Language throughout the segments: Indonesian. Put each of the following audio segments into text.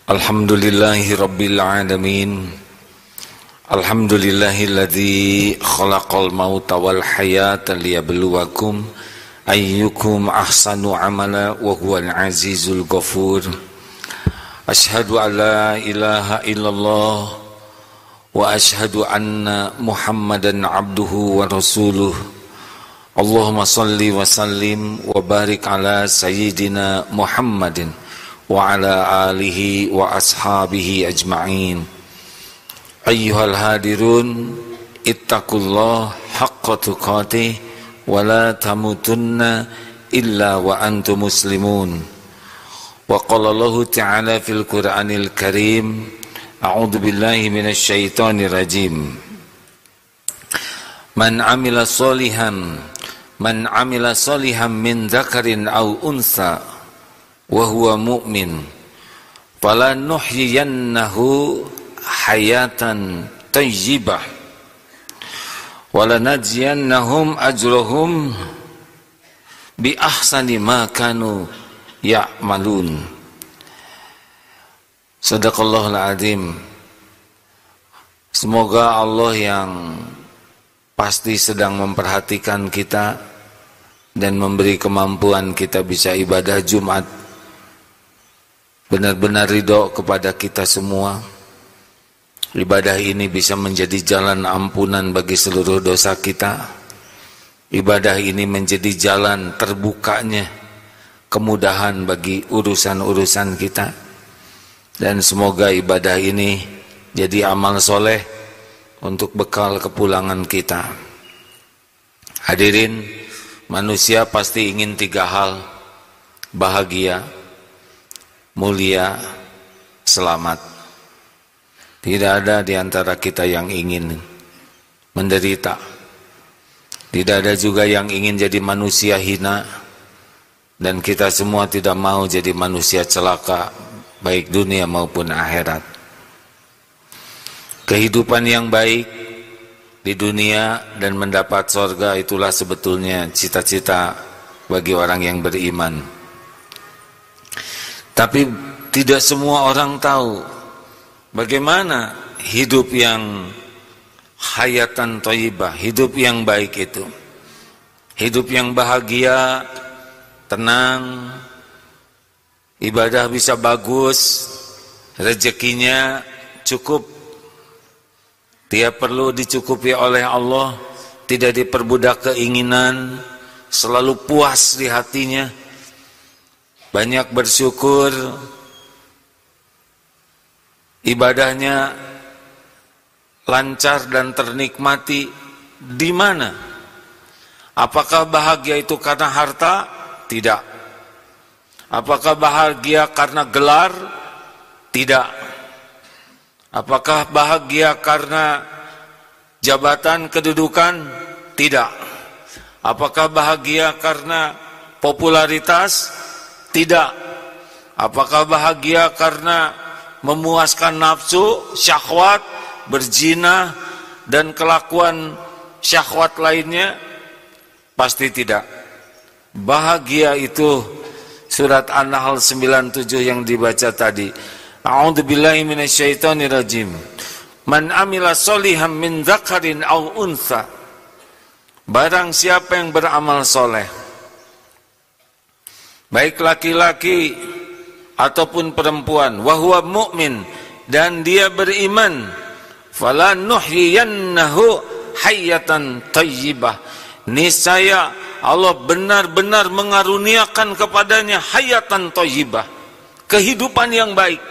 Alhamdulillahi Rabbil Alamin. Alhamdulillahilladzi khalaqal mauta wal hayata liyabluwakum ayyukum ahsanu amala wa huwal azizul ghafur. Ashhadu an la ilaha illallah wa ashhadu anna Muhammadan abduhu wa rasuluh. Allahumma salli wa sallim wa barik ala sayyidina Muhammadin wa ala alihi wa ashabihi ajma'in. Ayyuhal hadirun, ittaqullah haqqa tuqatih wa la tamutunna illa wa antum muslimun. Wa qala Allahu ta'ala fil Qur'anil Karim, a'udzu billahi minasy syaithanir rajim. Man amila sholihan min dzakarin aw unsa wa huwa mu'min falanuhyiyannahu hayatan thayyibah wa lanajziyannahum ajrahum bi ahsani ma kanu ya'malun. Shadaqallahul azim. Semoga Allah yang pasti sedang memperhatikan kita dan memberi kemampuan kita bisa ibadah Jumat benar-benar ridho kepada kita semua. Ibadah ini bisa menjadi jalan ampunan bagi seluruh dosa kita. Ibadah ini menjadi jalan terbukanya kemudahan bagi urusan-urusan kita. Dan semoga ibadah ini jadi amal soleh untuk bekal kepulangan kita. Hadirin, manusia pasti ingin tiga hal: bahagia, mulia, selamat. Tidak ada di antara kita yang ingin menderita. Tidak ada juga yang ingin jadi manusia hina. Dan kita semua tidak mau jadi manusia celaka, baik dunia maupun akhirat. Kehidupan yang baik di dunia dan mendapat surga, itulah sebetulnya cita-cita bagi orang yang beriman. Tapi tidak semua orang tahu bagaimana hidup yang hayatan thayyibah, hidup yang baik itu. Hidup yang bahagia, tenang, ibadah bisa bagus, rezekinya cukup. Dia perlu dicukupi oleh Allah, tidak diperbudak keinginan, selalu puas di hatinya, banyak bersyukur, ibadahnya lancar dan ternikmati. Di mana? Apakah bahagia itu karena harta? Tidak. Apakah bahagia karena gelar? Tidak. Apakah bahagia karena jabatan kedudukan? Tidak. Apakah bahagia karena popularitas? Tidak. Apakah bahagia karena memuaskan nafsu, syahwat, berzina, dan kelakuan syahwat lainnya? Pasti tidak. Bahagia itu surat An-Nahl 97 yang dibaca tadi. A'udzu billahi minasyaitonir rajim. Man amila sholihan min dzakarin aw unsa. Barang siapa yang beramal soleh, baik laki-laki ataupun perempuan, wa huwa mu'min, dan dia beriman, falanuhyiyannahu hayatan thayyibah. Niscaya Allah benar-benar mengaruniakan kepadanya hayatan thayyibah, kehidupan yang baik,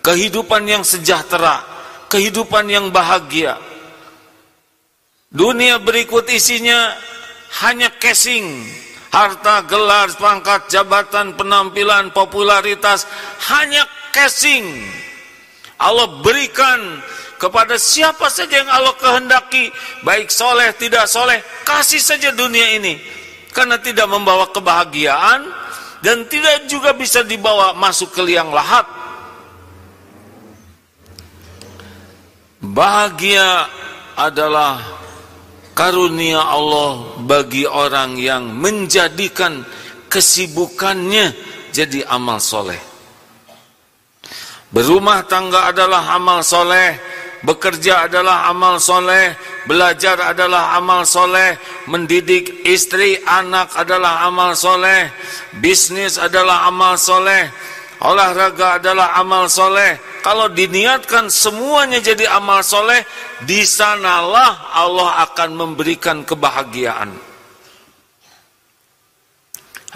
kehidupan yang sejahtera, kehidupan yang bahagia. Dunia berikut isinya hanya casing, harta, gelar, pangkat, jabatan, penampilan, popularitas, hanya casing. Allah berikan kepada siapa saja yang Allah kehendaki, baik soleh, tidak soleh, kasih saja dunia ini. Karena tidak membawa kebahagiaan dan tidak juga bisa dibawa masuk ke liang lahat. Bahagia adalah karunia Allah bagi orang yang menjadikan kesibukannya jadi amal soleh. Berumah tangga adalah amal soleh, bekerja adalah amal soleh, belajar adalah amal soleh, mendidik istri, anak adalah amal soleh, bisnis adalah amal soleh, olahraga adalah amal soleh. Kalau diniatkan semuanya jadi amal soleh, di sanalah Allah akan memberikan kebahagiaan.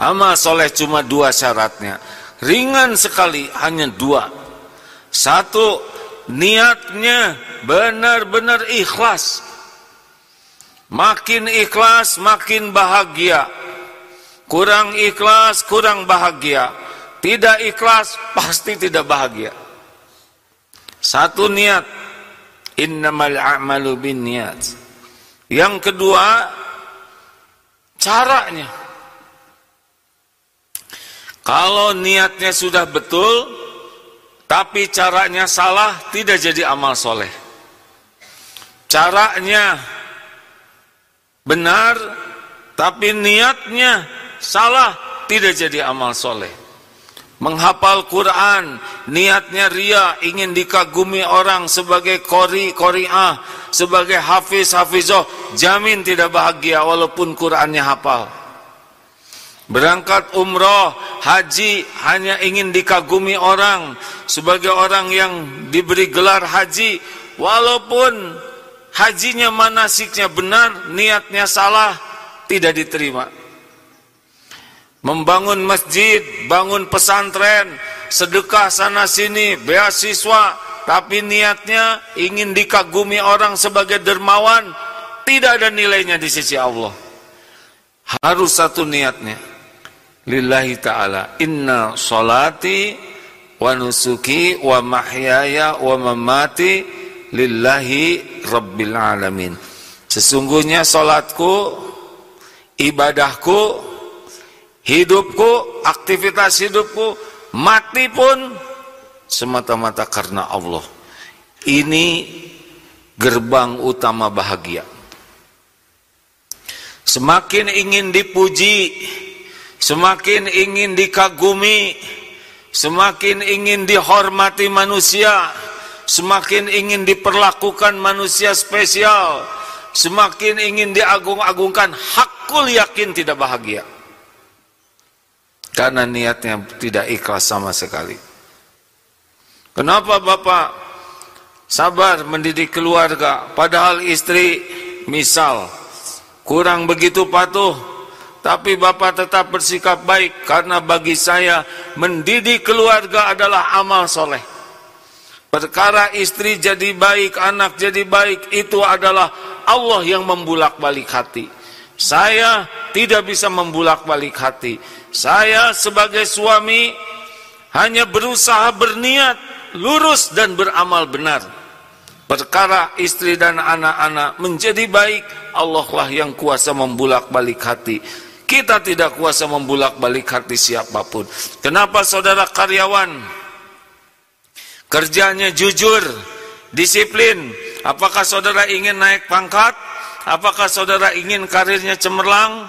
Amal soleh cuma 2 syaratnya, ringan sekali, hanya 2. 1, niatnya benar-benar ikhlas. Makin ikhlas, makin bahagia. Kurang ikhlas, kurang bahagia. Tidak ikhlas, pasti tidak bahagia. 1 niat. Innamal a'malu binniyat. Yang kedua, caranya. Kalau niatnya sudah betul, tapi caranya salah, tidak jadi amal soleh. Caranya benar, tapi niatnya salah, tidak jadi amal soleh. Menghafal Quran, niatnya ria, ingin dikagumi orang sebagai qori'ah, sebagai hafizoh, jamin tidak bahagia walaupun Qurannya hafal. Berangkat umroh, haji, hanya ingin dikagumi orang sebagai orang yang diberi gelar haji, walaupun hajinya, manasiknya benar, niatnya salah, tidak diterima. Membangun masjid, bangun pesantren, sedekah sana sini, beasiswa, tapi niatnya ingin dikagumi orang sebagai dermawan, tidak ada nilainya di sisi Allah. Harus satu niatnya, lillahi ta'ala. Inna sholati wa nusuki wa mahyaya wa mamati lillahi rabbil alamin. Sesungguhnya salatku, ibadahku, hidupku, aktivitas hidupku, mati pun semata-mata karena Allah. Ini gerbang utama bahagia. Semakin ingin dipuji, semakin ingin dikagumi, semakin ingin dihormati manusia, semakin ingin diperlakukan manusia spesial, semakin ingin diagung-agungkan, hakul yakin tidak bahagia. Karena niatnya tidak ikhlas sama sekali. Kenapa Bapak sabar mendidik keluarga, padahal istri misal kurang begitu patuh, tapi Bapak tetap bersikap baik? Karena bagi saya mendidik keluarga adalah amal soleh. Perkara istri jadi baik, anak jadi baik, itu adalah Allah yang membulak-balik hati. Saya tidak bisa membulak-balik hati. Saya sebagai suami hanya berusaha berniat lurus dan beramal benar. Perkara istri dan anak-anak menjadi baik, Allah lah yang kuasa membulak-balik hati. Kita tidak kuasa membulak-balik hati siapapun. Kenapa saudara karyawan kerjanya jujur, disiplin? Apakah saudara ingin naik pangkat? Apakah saudara ingin karirnya cemerlang?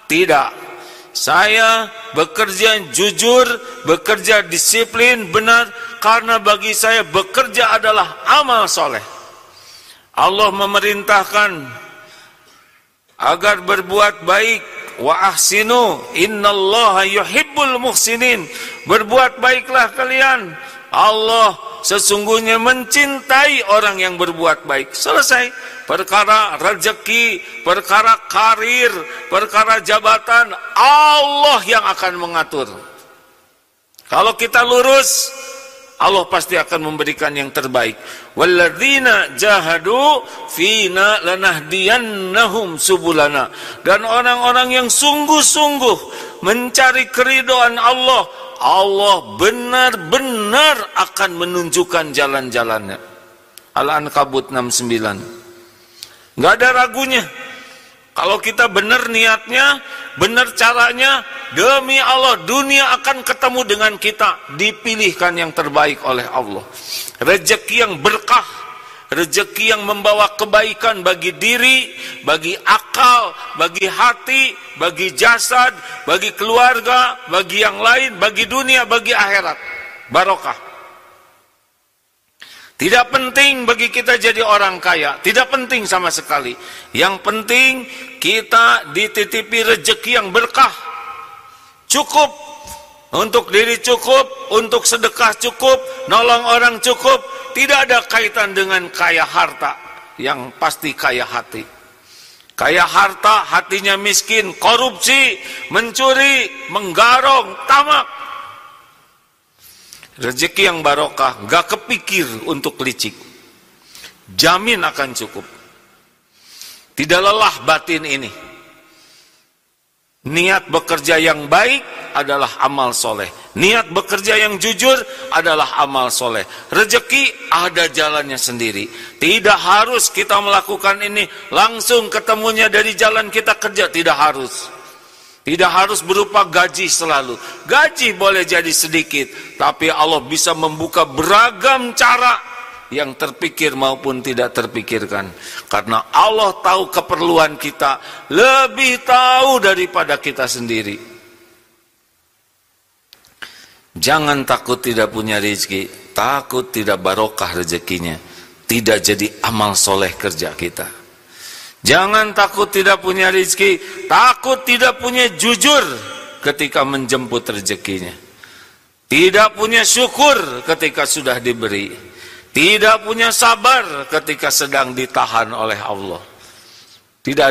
Tidak. Saya bekerja jujur, bekerja disiplin, benar, karena bagi saya bekerja adalah amal soleh. Allah memerintahkan agar berbuat baik. Wa ahsinu innallaha yuhibbul muhsinin. Berbuat baiklah kalian, Allah sesungguhnya mencintai orang yang berbuat baik. Selesai. Perkara rezeki, perkara karir, perkara jabatan, Allah yang akan mengatur. Kalau kita lurus, Allah pasti akan memberikan yang terbaik. Walladzina jahadu fina lanahdiyannahum subulana. Dan orang-orang yang sungguh-sungguh mencari keridhaan Allah, Allah benar-benar akan menunjukkan jalan-jalannya. Al-Ankabut 69. Nggak ada ragunya. Kalau kita benar niatnya, benar caranya, demi Allah dunia akan ketemu dengan kita, dipilihkan yang terbaik oleh Allah. Rezeki yang berkah, rezeki yang membawa kebaikan bagi diri, bagi akal, bagi hati, bagi jasad, bagi keluarga, bagi yang lain, bagi dunia, bagi akhirat. Barokah. Tidak penting bagi kita jadi orang kaya, tidak penting sama sekali. Yang penting kita dititipi rezeki yang berkah. Cukup untuk diri, cukup untuk sedekah, cukup nolong orang, cukup. Tidak ada kaitan dengan kaya harta. Yang pasti kaya hati. Kaya harta, hatinya miskin, korupsi, mencuri, menggarong, tamak. Rezeki yang barokah, gak kepikir untuk licik. Jamin akan cukup. Tidak lelah batin ini. Niat bekerja yang baik adalah amal soleh. Niat bekerja yang jujur adalah amal soleh. Rezeki ada jalannya sendiri. Tidak harus kita melakukan ini langsung ketemunya dari jalan kita kerja. Tidak harus. Tidak harus berupa gaji selalu. Gaji boleh jadi sedikit, tapi Allah bisa membuka beragam cara yang terpikir maupun tidak terpikirkan. Karena Allah tahu keperluan kita, lebih tahu daripada kita sendiri. Jangan takut tidak punya rezeki, takut tidak barokah rezekinya, tidak jadi amal soleh kerja kita. Jangan takut tidak punya rezeki, takut tidak punya jujur ketika menjemput rezekinya. Tidak punya syukur ketika sudah diberi. Tidak punya sabar ketika sedang ditahan oleh Allah. Tidak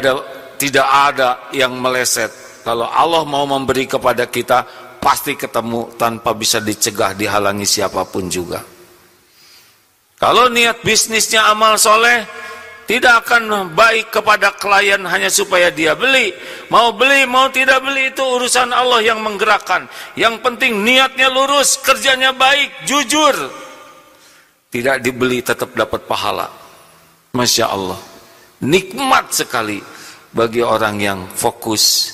ada yang meleset. Kalau Allah mau memberi kepada kita, pasti ketemu tanpa bisa dicegah, dihalangi siapapun juga. Kalau niat bisnisnya amal soleh, tidak akan baik kepada klien hanya supaya dia beli. Mau beli, mau tidak beli, itu urusan Allah yang menggerakkan. Yang penting niatnya lurus, kerjanya baik, jujur. Tidak dibeli tetap dapat pahala. Masya Allah. Nikmat sekali bagi orang yang fokus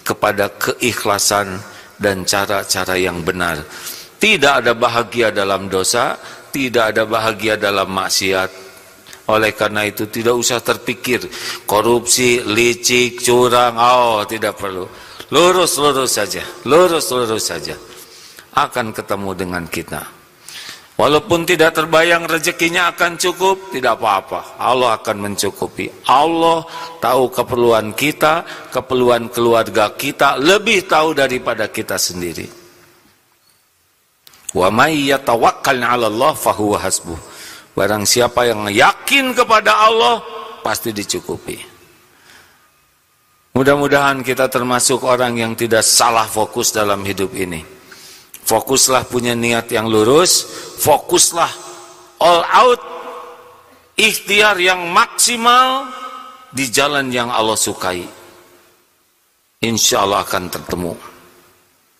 kepada keikhlasan dan cara-cara yang benar. Tidak ada bahagia dalam dosa, tidak ada bahagia dalam maksiat. Oleh karena itu tidak usah terpikir korupsi, licik, curang, tidak perlu. Lurus saja, lurus saja. Akan ketemu dengan kita. Walaupun tidak terbayang rezekinya akan cukup, tidak apa-apa. Allah akan mencukupi. Allah tahu keperluan kita, keperluan keluarga kita, lebih tahu daripada kita sendiri. Wa may yatawakkal 'ala Allah fahuwa hasbuh. Barang siapa yang yakin kepada Allah, pasti dicukupi. Mudah-mudahan kita termasuk orang yang tidak salah fokus dalam hidup ini. Fokuslah punya niat yang lurus, fokuslah all out, ikhtiar yang maksimal di jalan yang Allah sukai. Insya Allah akan tertemu.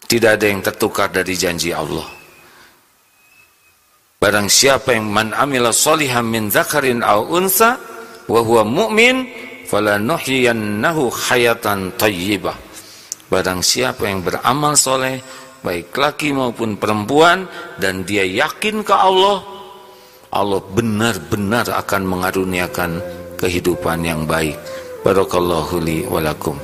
Tidak ada yang tertukar dari janji Allah. Barang siapa yang man amila sholihan min dzakarin aw unsa wa huwa mu'min falanuhyiyannahu hayatan thayyibah. Barang siapa yang beramal soleh baik laki maupun perempuan dan dia yakin ke Allah, Allah benar-benar akan mengaruniakan kehidupan yang baik. Barakallahu li wa lakum.